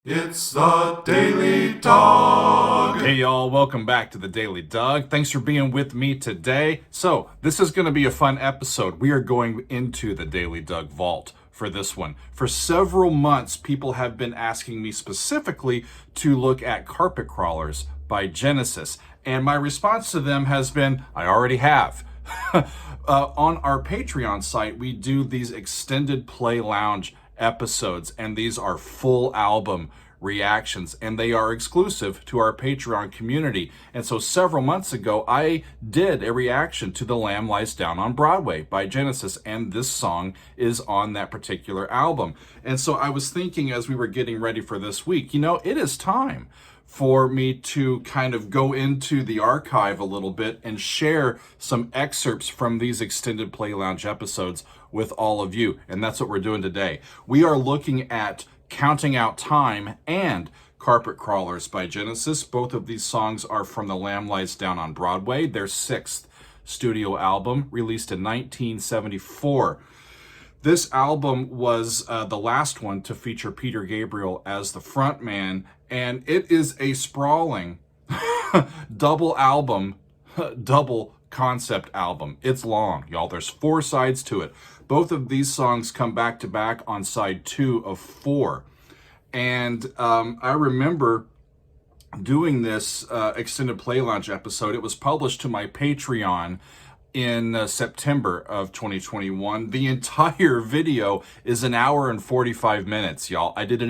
It's the Daily Dog. Hey y'all, welcome back to the Daily Dog. Thanks for being with me today. So, this is going to be a fun episode. We are going into the Daily Dog vault for this one. For several months, people have been asking me specifically to look at Carpet Crawlers by Genesis. And my response to them has been, I already have. On our Patreon site, we do these extended play lounge episodes, and these are full album reactions, and they are exclusive to our Patreon community. And so several months ago, I did a reaction to The Lamb Lies Down on Broadway by Genesis, and this song is on that particular album. And so I was thinking as we were getting ready for this week, it is time for me to kind of go into the archive a little bit and share some excerpts from these extended Play Lounge episodes with all of you. And that's what we're doing today. We are looking at Counting Out Time and Carpet Crawlers by Genesis. Both of these songs are from The Lamb Lies Down on Broadway, their sixth studio album, released in 1974. This album was the last one to feature Peter Gabriel as the frontman, and it is a sprawling double album, double concept album. It's long, y'all. There's 4 sides to it. Both of these songs come back to back on side 2 of 4. And I remember doing this extended play lounge episode. It was published to my Patreon in September of 2021. The entire video is an hour and 45 minutes, y'all. I did it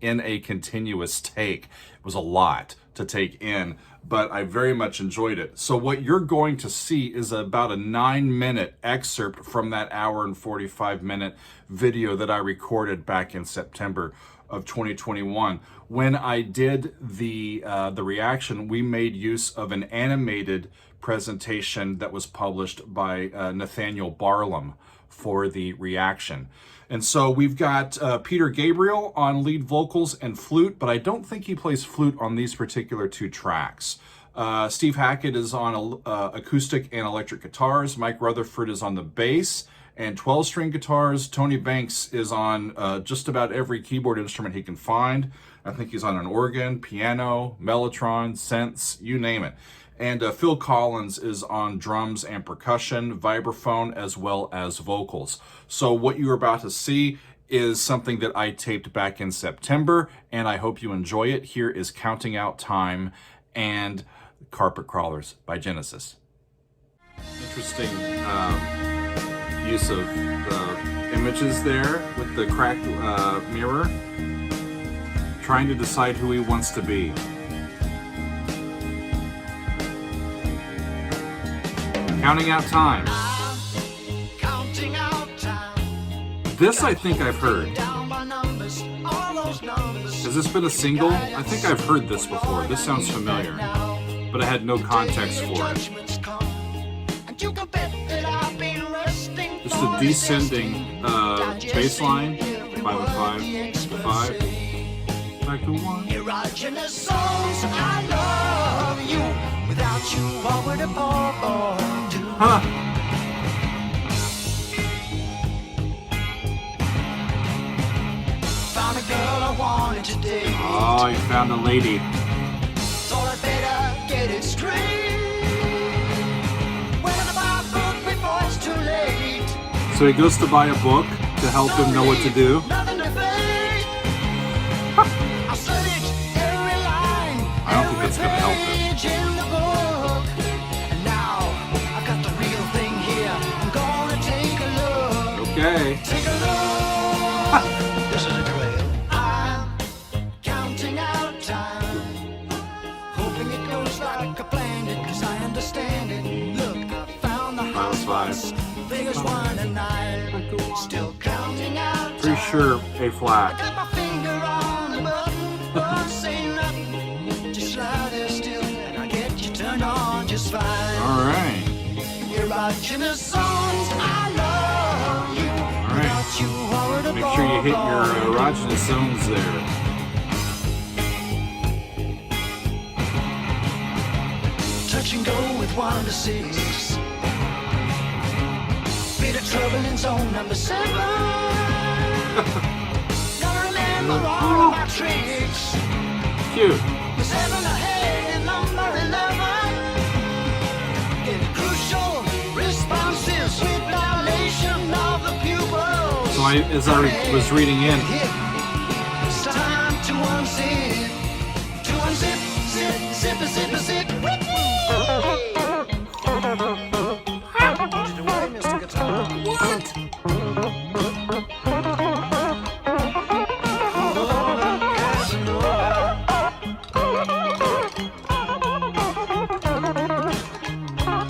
in a continuous take. It was a lot to take in, but I very much enjoyed it. So what you're going to see is about a 9-minute excerpt from that hour and 45-minute video that I recorded back in September of 2021. When I did the reaction, we made use of an animated presentation that was published by Nathaniel Barlam for the reaction. And so we've got Peter Gabriel on lead vocals and flute, but I don't think he plays flute on these particular 2 tracks. Steve Hackett is on acoustic and electric guitars. Mike Rutherford is on the bass and 12-string guitars. Tony Banks is on just about every keyboard instrument he can find. I think he's on an organ, piano, mellotron, synths, you name it. And Phil Collins is on drums and percussion, vibraphone, as well as vocals. So what you're about to see is something that I taped back in September, and I hope you enjoy it. Here is Counting Out Time and Carpet Crawlers by Genesis. Interesting use of images there with the cracked mirror, trying to decide who he wants to be. Counting Out Time. This I think I've heard. Has this been a single? I think I've heard this before. This sounds familiar, but I had no context for it. Just a descending bass line. 5 and 5, 5. Back to 1. Erogenous songs, I love you. Without you, what would a poor boy do? Huh. Found a girl I wanted to date. Oh, you found a lady. Thought I'd better get it straight. Went to buy a book before it's too late. So he goes to buy a book to help him know what to do. Nothing to fake. I studied every line. I don't think that's gonna help him. Page in the book. And now I've got the real thing here. I'm gonna take a look. Okay. Take a look. This is a trail. I'm counting out time. Hoping it goes like I planned it, 'cause I understand it. Look, I found the house. Five. Figures 1 and 9. Still counting out time. Pretty sure A flat. Got my finger on the button. Won't say nothing. Just lie there still, and I get you turned on just fine. All right. Erogenous songs, I love you. All right. Without you, what would a Make sure you hit your erogenous zones there. Touch and go with 1 to 6. Bit of trouble in zone number 7. Gonna remember remember all of my tricks. Cute. The 7 ahead, number 11. Get crucial responses with dilation of the pupils. So as I was reading in, It's time to unzip. To unzip, zip, zip, zip, zip. Put it away, Mr. Guitar. What?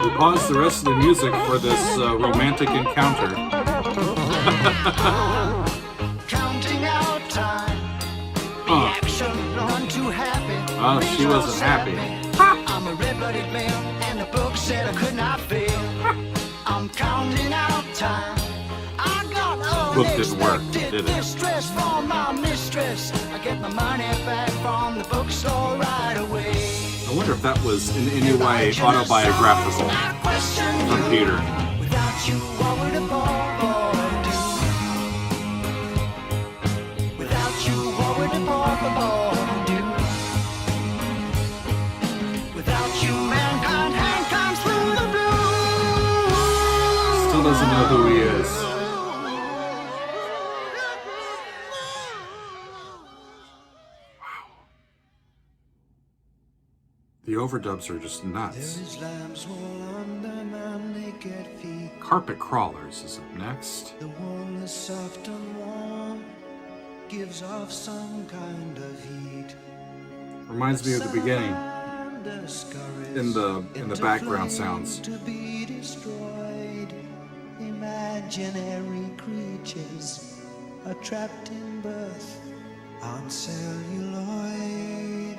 we paused the rest of the music for this romantic encounter. Counting out time. Huh. Action, none too happy. Oh, she wasn't happy. I'm a red-blooded male, and the book said I could not fail. I'm counting out time. I got Book didn't work, unexpected did it? distress from my mistress. I get my money back from the bookstore right away. I wonder if that was in any way autobiographical from Peter. Without you, what would a poor boy do? Without you, what would a poor boy do? Without you, mankind comes through the blue. Still doesn't know who he is. The overdubs are just nuts. There's lambs all under my naked feet. Carpet Crawlers is up next. The one is soft and warm, gives off some kind of heat. Reminds me of the beginning. In the background sounds. To be destroyed, imaginary creatures are trapped in birth on celluloid.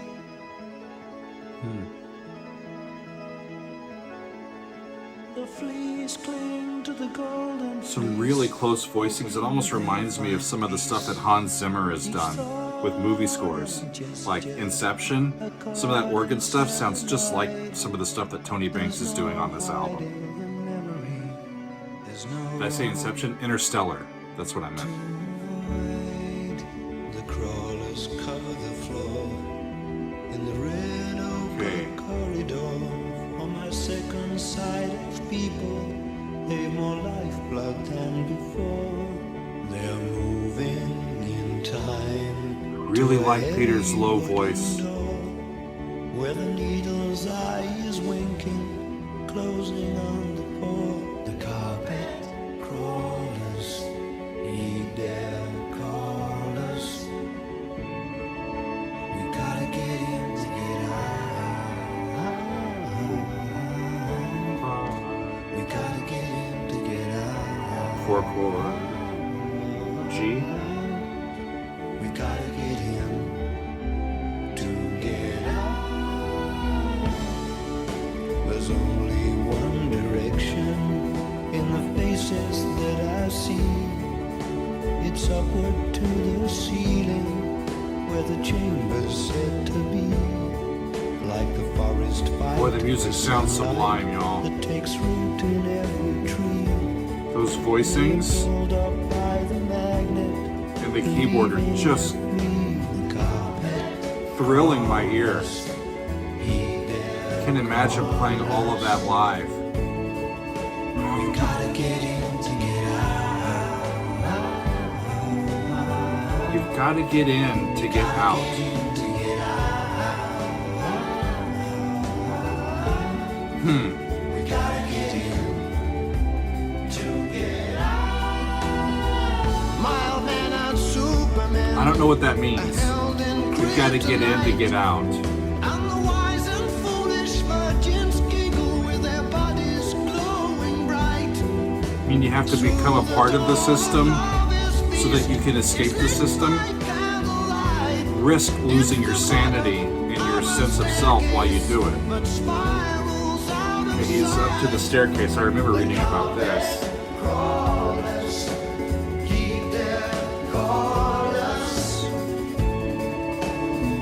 The fleas cling to the golden. Some really close voicings. It almost reminds me of some of the stuff that Hans Zimmer has done with movie scores. Like Inception. Some of that organ stuff sounds just like some of the stuff that Tony Banks is doing on this album. Did I say Inception? Interstellar. That's what I meant. The crawlers cover the floor in the red oak corridor. On my second sight of people, they've more lifeblood than before. They're moving in time. Really like Peter's low voice. Where the needle's eye is winking, closing on the pore. The carpet crawlers, he dare call us. We gotta get in to get out. We gotta get in to get out. 4 chord G. We gotta get in to get out. There's only one direction in the faces that I see. It's upward to the ceiling where the chamber's said to be. Like the forest fire. Boy, the music sounds sublime, y'all. That takes root in every tree. Those voicings Pulled up by the magnet. and the keyboard are just thrilling my ear. I can imagine playing all of that live. We gotta get in to get out. You've got to get in to get out. We gotta get in to get out. Mild mannered Superman. I don't know what that means. held in You've got to get in to get out. And the wise and foolish virgins giggle with their bodies glowing bright. I mean, you have to become a part of the system so that you can escape the system. Risk losing your sanity and your sense of self while you do it. But spirals out of And he's up to the staircase. I remember reading about this. crawlers. Keep their callers.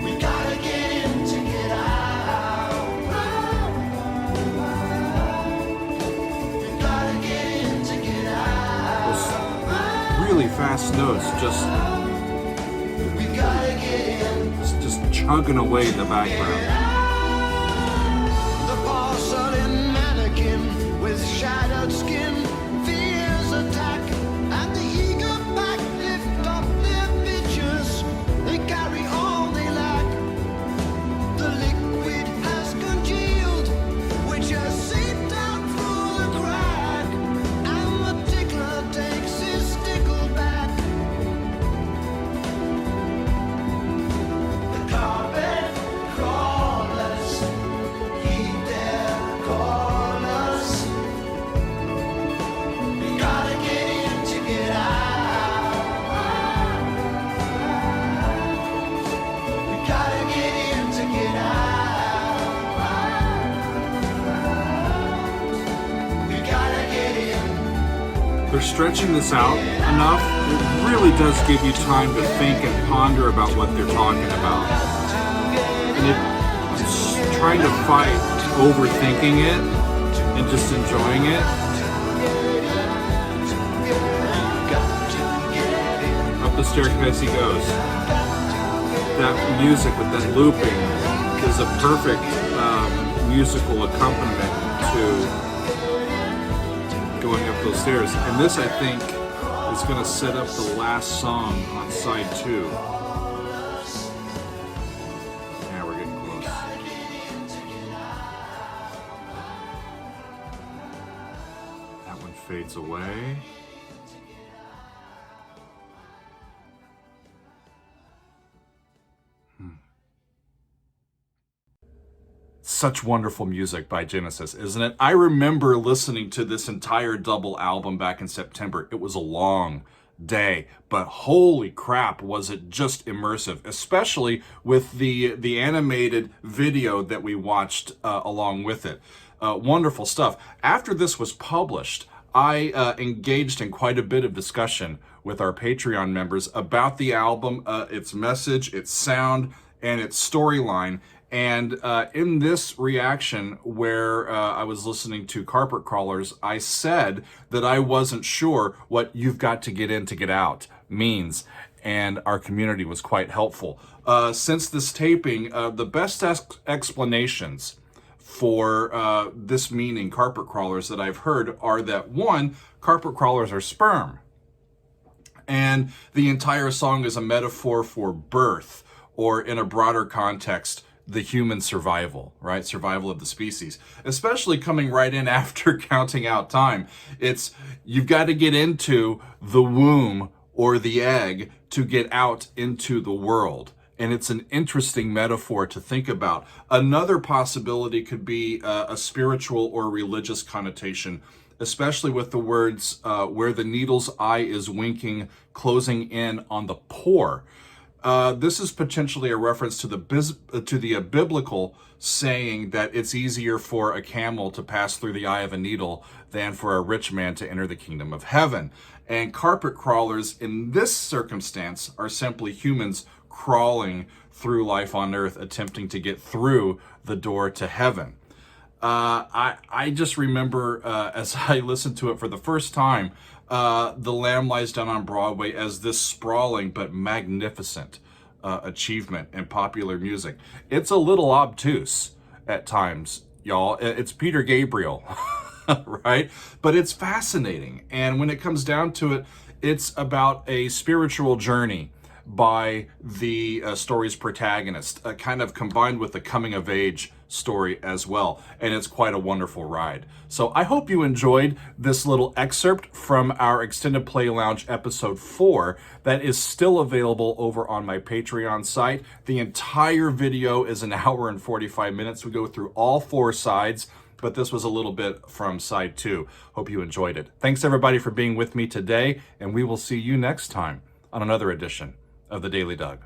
We gotta get in to get out. We gotta get in to get out. Those really fast notes just We chugging away in the background. The porcelain mannequin with shattered skin fears attack, and the eager pack lift up their pitchers. They carry all they lack. The liquid has congealed, which has seeped out through the crack, and the tickler takes his stickle back. The carpet crawlers heed their callers. We gotta get in to get out. We gotta get in to get out. We gotta get in. They're stretching this out enough. It really does give you time to think and ponder about what they're talking about. And it's trying to fight overthinking it and just enjoying it. Up the staircase he goes. That music with that looping is a perfect musical accompaniment to going up those stairs. And this, I think, is going to set up the last song on side 2. Yeah, we're getting close. That one fades away. Such wonderful music by Genesis, isn't it? I remember listening to this entire double album back in September. It was a long day, but holy crap, was it just immersive, especially with the animated video that we watched along with it. Wonderful stuff. After this was published, I engaged in quite a bit of discussion with our Patreon members about the album, its message, its sound, and its storyline. And in this reaction where I was listening to Carpet Crawlers, I said that I wasn't sure what "you've got to get in to get out" means, and our community was quite helpful. Since this taping, the best explanations for this meaning, Carpet Crawlers, that I've heard are that, one, carpet crawlers are sperm, and the entire song is a metaphor for birth, or in a broader context, the human survival, right? Survival of the species, especially coming right in after counting out time. It's, you've got to get into the womb or the egg to get out into the world. And it's an interesting metaphor to think about. Another possibility could be a spiritual or religious connotation, especially with the words, where the needle's eye is winking, closing in on the poor. This is potentially a reference to the biblical saying that it's easier for a camel to pass through the eye of a needle than for a rich man to enter the kingdom of heaven. And carpet crawlers in this circumstance are simply humans crawling through life on earth, attempting to get through the door to heaven. I just remember as I listened to it for the first time, The Lamb Lies Down on Broadway as this sprawling but magnificent achievement in popular music. It's a little obtuse at times, y'all. It's Peter Gabriel, right? But it's fascinating. And when it comes down to it, it's about a spiritual journey by the story's protagonist, kind of combined with the coming of age story as well. And it's quite a wonderful ride. So I hope you enjoyed this little excerpt from our Extended Play Lounge episode 4 that is still available over on my Patreon site. The entire video is an hour and 45 minutes. We go through all 4 sides, but this was a little bit from side 2. Hope you enjoyed it. Thanks everybody for being with me today, and we will see you next time on another edition of the Daily Doug.